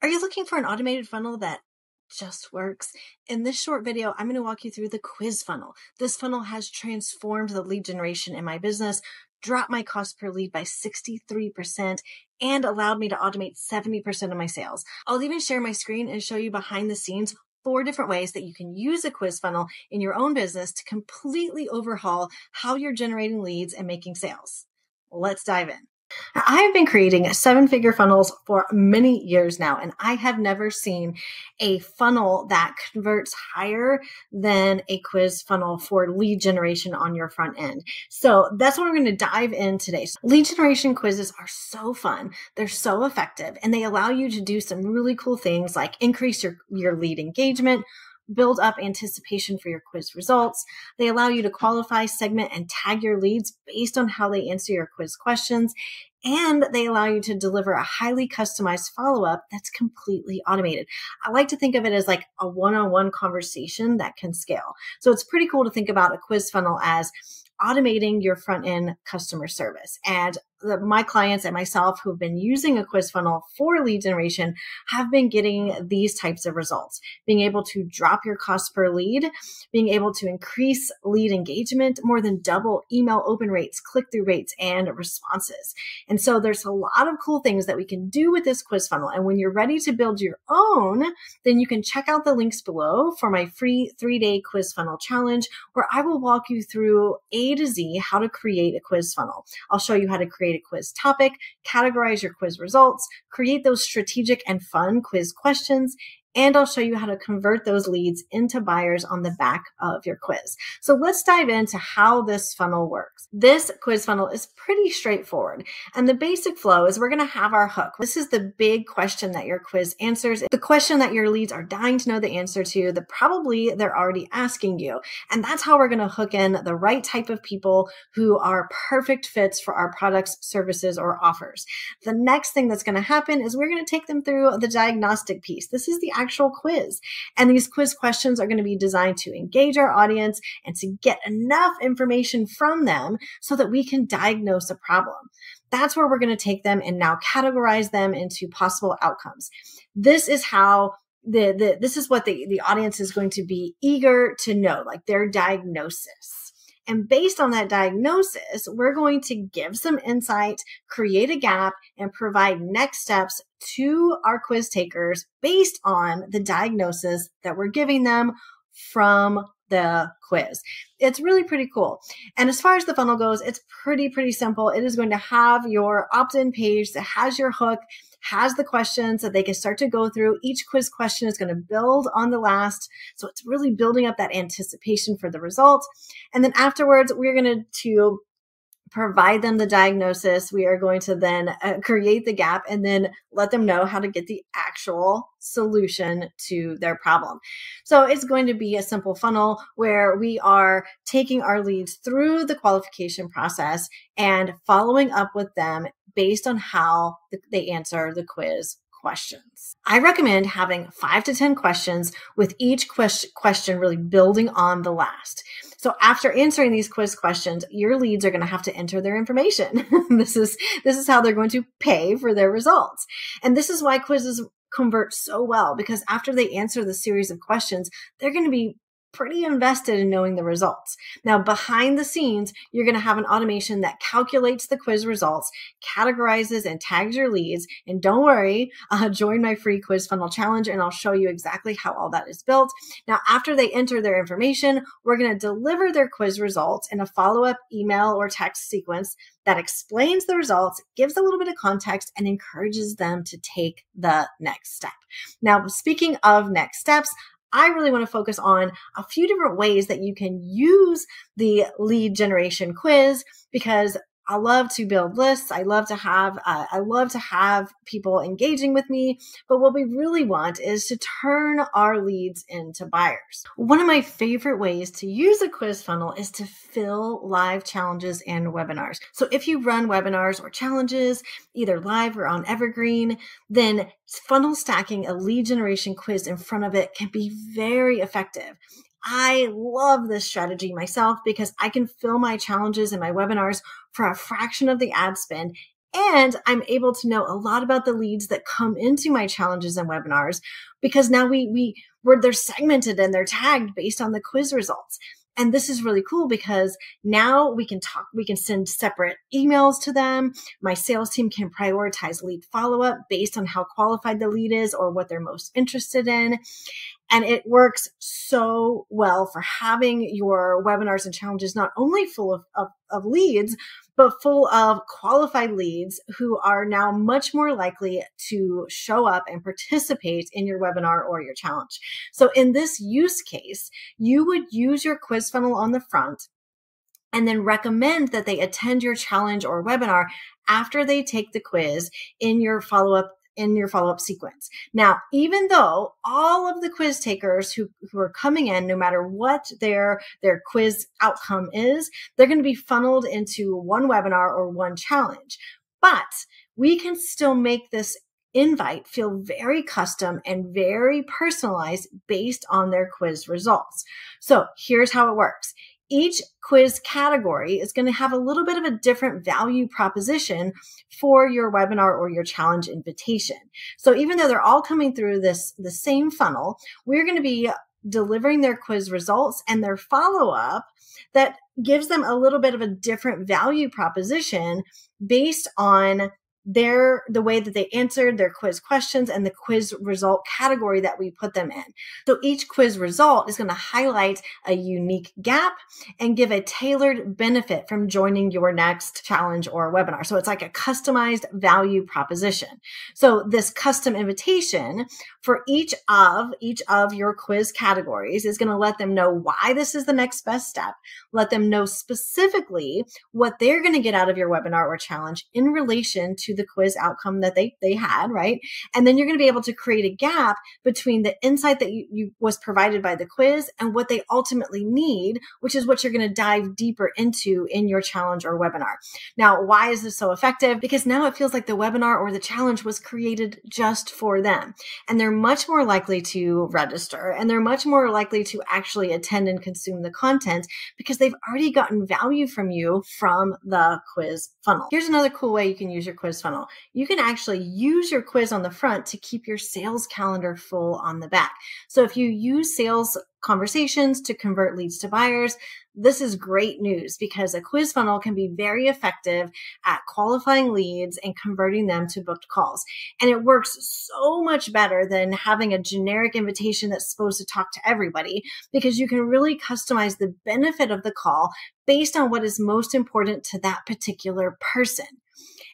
Are you looking for an automated funnel that just works? In this short video, I'm going to walk you through the quiz funnel. This funnel has transformed the lead generation in my business, dropped my cost per lead by 63%, and allowed me to automate 70% of my sales. I'll even share my screen and show you behind the scenes 4 different ways that you can use a quiz funnel in your own business to completely overhaul how you're generating leads and making sales. Let's dive in. I have been creating 7-figure funnels for many years now, and I have never seen a funnel that converts higher than a quiz funnel for lead generation on your front end. So that's what we're going to dive in today. So lead generation quizzes are so fun. They're so effective, and they allow you to do some really cool things like increase your lead engagement, build up anticipation for your quiz results. They allow you to qualify, segment, and tag your leads based on how they answer your quiz questions. And they allow you to deliver a highly customized follow-up that's completely automated. I like to think of it as like a one-on-one conversation that can scale. So it's pretty cool to think about a quiz funnel as automating your front-end customer service. And my clients and myself who've been using a quiz funnel for lead generation have been getting these types of results, being able to drop your cost per lead, being able to increase lead engagement, more than double email open rates, click-through rates, and responses. And so there's a lot of cool things that we can do with this quiz funnel. And when you're ready to build your own, then you can check out the links below for my free 3-day quiz funnel challenge, where I will walk you through A to Z how to create a quiz funnel. I'll show you how to create a quiz topic, categorize your quiz results, create those strategic and fun quiz questions, and I'll show you how to convert those leads into buyers on the back of your quiz. So let's dive into how this funnel works. This quiz funnel is pretty straightforward. And the basic flow is we're going to have our hook. This is the big question that your quiz answers. The question that your leads are dying to know the answer to, that probably they're already asking you. And that's how we're going to hook in the right type of people who are perfect fits for our products, services, or offers. The next thing that's going to happen is we're going to take them through the diagnostic piece. This is the actual quiz. And these quiz questions are going to be designed to engage our audience and to get enough information from them so that we can diagnose a problem. That's where we're going to take them and now categorize them into possible outcomes. This is how this is what the audience is going to be eager to know, like their diagnosis. And based on that diagnosis, we're going to give some insight, create a gap, and provide next steps to our quiz takers based on the diagnosis that we're giving them from the quiz. It's really pretty cool. And as far as the funnel goes, it's pretty simple. It is going to have your opt-in page that has your hook, has the questions that they can start to go through. Each quiz question is going to build on the last. So it's really building up that anticipation for the results. And then afterwards, we're going to provide them the diagnosis. We are going to then create the gap and then let them know how to get the actual solution to their problem. So it's going to be a simple funnel where we are taking our leads through the qualification process and following up with them based on how they answer the quiz questions. I recommend having 5 to 10 questions, with each question really building on the last. So after answering these quiz questions, your leads are going to have to enter their information. This is how they're going to pay for their results. And this is why quizzes convert so well, because after they answer the series of questions, they're going to be pretty invested in knowing the results. Now, behind the scenes, you're going to have an automation that calculates the quiz results, categorizes and tags your leads. And don't worry, join my free quiz funnel challenge and I'll show you exactly how all that is built. Now, after they enter their information, we're going to deliver their quiz results in a follow-up email or text sequence that explains the results, gives a little bit of context, and encourages them to take the next step. Now, speaking of next steps, I really want to focus on a few different ways that you can use the lead generation quiz, because I love to build lists. I love to have people engaging with me. But what we really want is to turn our leads into buyers. One of my favorite ways to use a quiz funnel is to fill live challenges and webinars. So if you run webinars or challenges, either live or on Evergreen, then funnel stacking a lead generation quiz in front of it can be very effective. I love this strategy myself because I can fill my challenges and my webinars for a fraction of the ad spend And I'm able to know a lot about the leads that come into my challenges and webinars because now they're segmented and they're tagged based on the quiz results. And this is really cool because now we can send separate emails to them. My sales team can prioritize lead follow-up based on how qualified the lead is or what they're most interested in. And it works so well for having your webinars and challenges not only full of leads, but full of qualified leads who are now much more likely to show up and participate in your webinar or your challenge. So in this use case, you would use your quiz funnel on the front and then recommend that they attend your challenge or webinar after they take the quiz in your follow-up sequence. Now, even though all of the quiz takers who are coming in, no matter what their quiz outcome is, they're going to be funneled into one webinar or one challenge. But we can still make this invite feel very custom and very personalized based on their quiz results. So here's how it works. Each quiz category is going to have a little bit of a different value proposition for your webinar or your challenge invitation. So even though they're all coming through the same funnel, we're going to be delivering their quiz results and their follow-up that gives them a little bit of a different value proposition based on the way that they answered their quiz questions and the quiz result category that we put them in. So each quiz result is going to highlight a unique gap and give a tailored benefit from joining your next challenge or webinar. So it's like a customized value proposition. So this custom invitation for each of your quiz categories is going to let them know why this is the next best step, let them know specifically what they're going to get out of your webinar or challenge in relation to the quiz outcome that they had, right? And then you're going to be able to create a gap between the insight that you was provided by the quiz and what they ultimately need, which is what you're going to dive deeper into in your challenge or webinar. Now, why is this so effective? Because now it feels like the webinar or the challenge was created just for them. And they're much more likely to register and they're much more likely to actually attend and consume the content because they've already gotten value from you from the quiz funnel. Here's another cool way you can use your quiz funnel. You can actually use your quiz on the front to keep your sales calendar full on the back. So if you use sales conversations to convert leads to buyers, this is great news because a quiz funnel can be very effective at qualifying leads and converting them to booked calls. And it works so much better than having a generic invitation that's supposed to talk to everybody because you can really customize the benefit of the call based on what is most important to that particular person.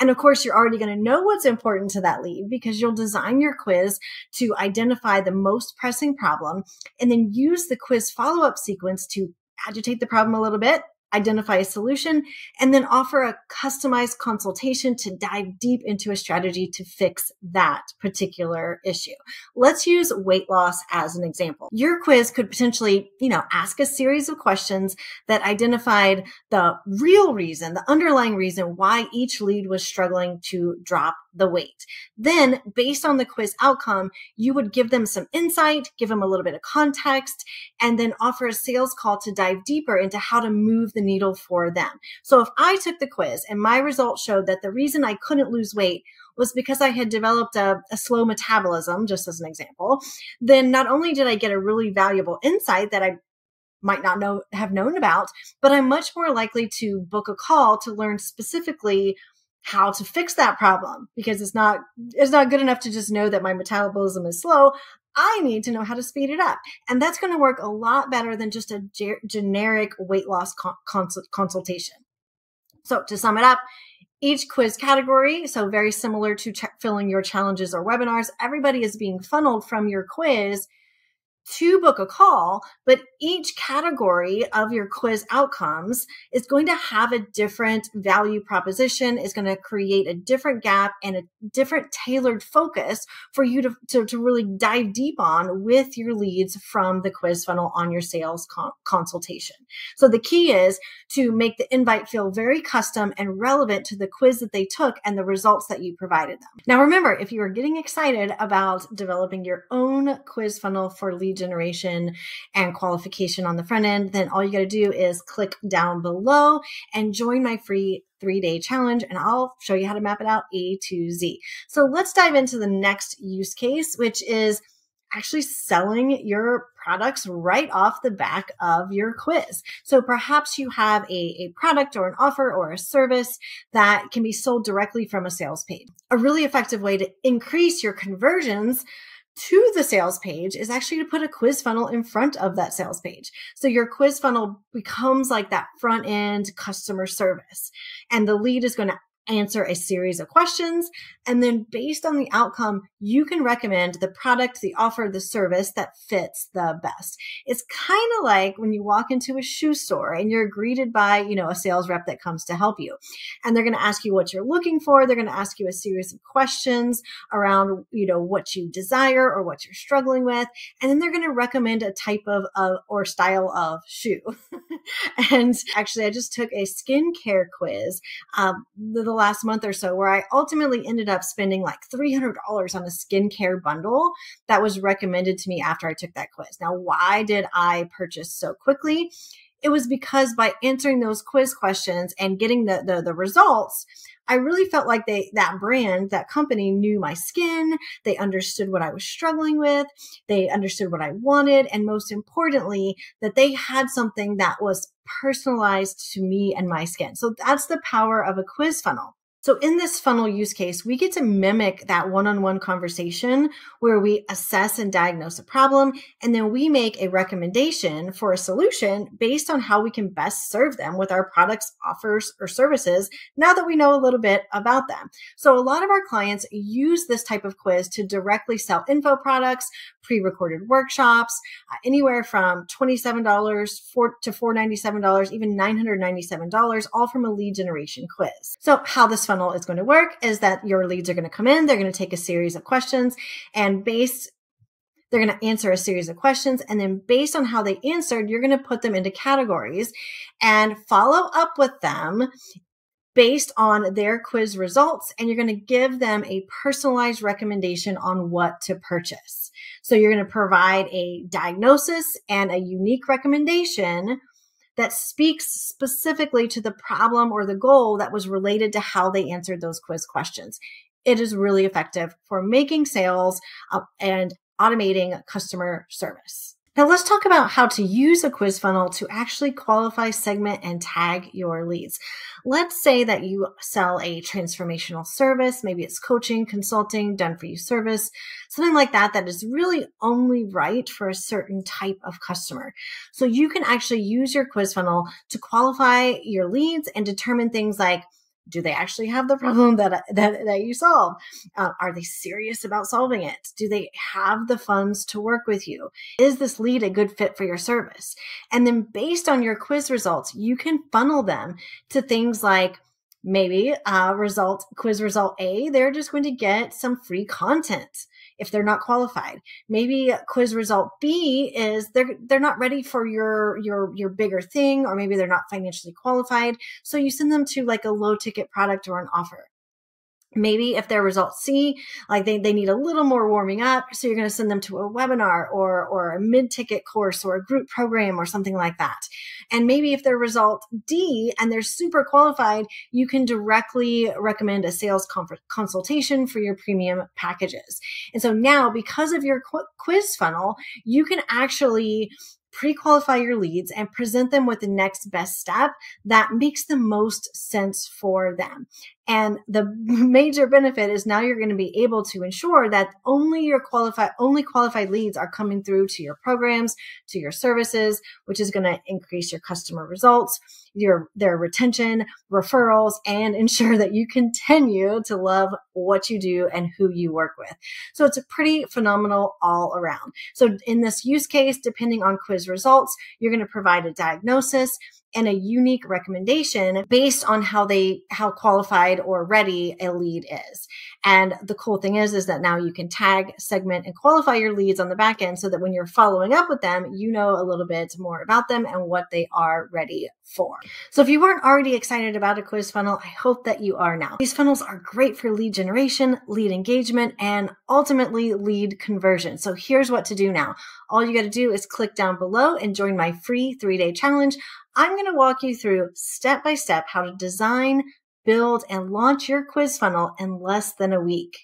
And of course, you're already going to know what's important to that lead because you'll design your quiz to identify the most pressing problem and then use the quiz follow-up sequence to agitate the problem a little bit, identify a solution, and then offer a customized consultation to dive deep into a strategy to fix that particular issue. Let's use weight loss as an example. Your quiz could potentially, ask a series of questions that identified the real reason, the underlying reason why each lead was struggling to drop the weight. Then, based on the quiz outcome, you would give them some insight, give them a little bit of context, and then offer a sales call to dive deeper into how to move the needle for them. So if I took the quiz and my results showed that the reason I couldn't lose weight was because I had developed a slow metabolism, just as an example, then not only did I get a really valuable insight that I might not have known about, but I'm much more likely to book a call to learn specifically how to fix that problem because it's not good enough to just know that my metabolism is slow. I need to know how to speed it up. And that's going to work a lot better than just a generic weight loss consultation. So to sum it up, each quiz category, so very similar to filling your challenges or webinars, everybody is being funneled from your quiz to book a call, but each category of your quiz outcomes is going to have a different value proposition, is going to create a different gap and a different tailored focus for you to really dive deep on with your leads from the quiz funnel on your sales consultation. So the key is to make the invite feel very custom and relevant to the quiz that they took and the results that you provided them. Now, remember, if you are getting excited about developing your own own quiz funnel for lead generation and qualification on the front end, then all you got to do is click down below and join my free 3-day challenge, and I'll show you how to map it out A to Z. So let's dive into the next use case, which is actually selling your products right off the back of your quiz. So perhaps you have a product or an offer or a service that can be sold directly from a sales page. A really effective way to increase your conversions to the sales page is actually to put a quiz funnel in front of that sales page. So your quiz funnel becomes like that front end customer service, and the lead is going to answer a series of questions. And then based on the outcome, you can recommend the product, the offer, the service that fits the best. It's kind of like when you walk into a shoe store and you're greeted by, a sales rep that comes to help you. And they're going to ask you what you're looking for. They're going to ask you a series of questions around, what you desire or what you're struggling with. And then they're going to recommend a type of or style of shoe. And actually, I just took a skincare quiz the last month or so, where I ultimately ended up spending like $300 on a skincare bundle that was recommended to me after I took that quiz. Now, why did I purchase so quickly? It was because by answering those quiz questions and getting the results, I really felt like that company knew my skin. They understood what I was struggling with. They understood what I wanted. And most importantly, that they had something that was personalized to me and my skin. So that's the power of a quiz funnel. So in this funnel use case, we get to mimic that one-on-one conversation where we assess and diagnose a problem, and then we make a recommendation for a solution based on how we can best serve them with our products, offers, or services now that we know a little bit about them. So a lot of our clients use this type of quiz to directly sell info products, pre-recorded workshops, anywhere from $27 to $497, even $997, all from a lead generation quiz. So how this funnel is going to work is that your leads are going to come in, they're going to take a series of questions, and they're going to answer a series of questions. And then based on how they answered, you're going to put them into categories and follow up with them based on their quiz results. And you're going to give them a personalized recommendation on what to purchase. So you're going to provide a diagnosis and a unique recommendation that speaks specifically to the problem or the goal that was related to how they answered those quiz questions. It is really effective for making sales and automating customer service. Now let's talk about how to use a quiz funnel to actually qualify, segment, and tag your leads. Let's say that you sell a transformational service. Maybe it's coaching, consulting, done-for-you service, something like that is really only right for a certain type of customer. So you can actually use your quiz funnel to qualify your leads and determine things like, do they actually have the problem that you solve? Are they serious about solving it? Do they have the funds to work with you? Is this lead a good fit for your service? And then based on your quiz results, you can funnel them to things like maybe quiz result A, they're just going to get some free content if they're not qualified. Maybe quiz result B is they're not ready for your bigger thing, or maybe they're not financially qualified. So you send them to like a low ticket product or an offer. Maybe if their result C, like they need a little more warming up, so you're going to send them to a webinar or a mid-ticket course or a group program or something like that. And maybe if their result D and they're super qualified, you can directly recommend a sales consultation for your premium packages. And so now, because of your quiz funnel, you can actually pre-qualify your leads and present them with the next best step that makes the most sense for them. And the major benefit is now you're going to be able to ensure that only qualified leads are coming through to your programs, to your services, which is going to increase your customer results, their retention, referrals, and ensure that you continue to love what you do and who you work with. So it's a pretty phenomenal all around. So in this use case, depending on quiz results, you're going to provide a diagnosis. and a unique recommendation based on how qualified or ready a lead is. And the cool thing is that now you can tag, segment, and qualify your leads on the back end so that when you're following up with them, you know a little bit more about them and what they are ready for. So if you weren't already excited about a quiz funnel, I hope that you are now. These funnels are great for lead generation, lead engagement, and ultimately lead conversion. So here's what to do now. All you got to do is click down below and join my free 3-day challenge. I'm going to walk you through step by step how to design, build, and launch your quiz funnel in less than a week.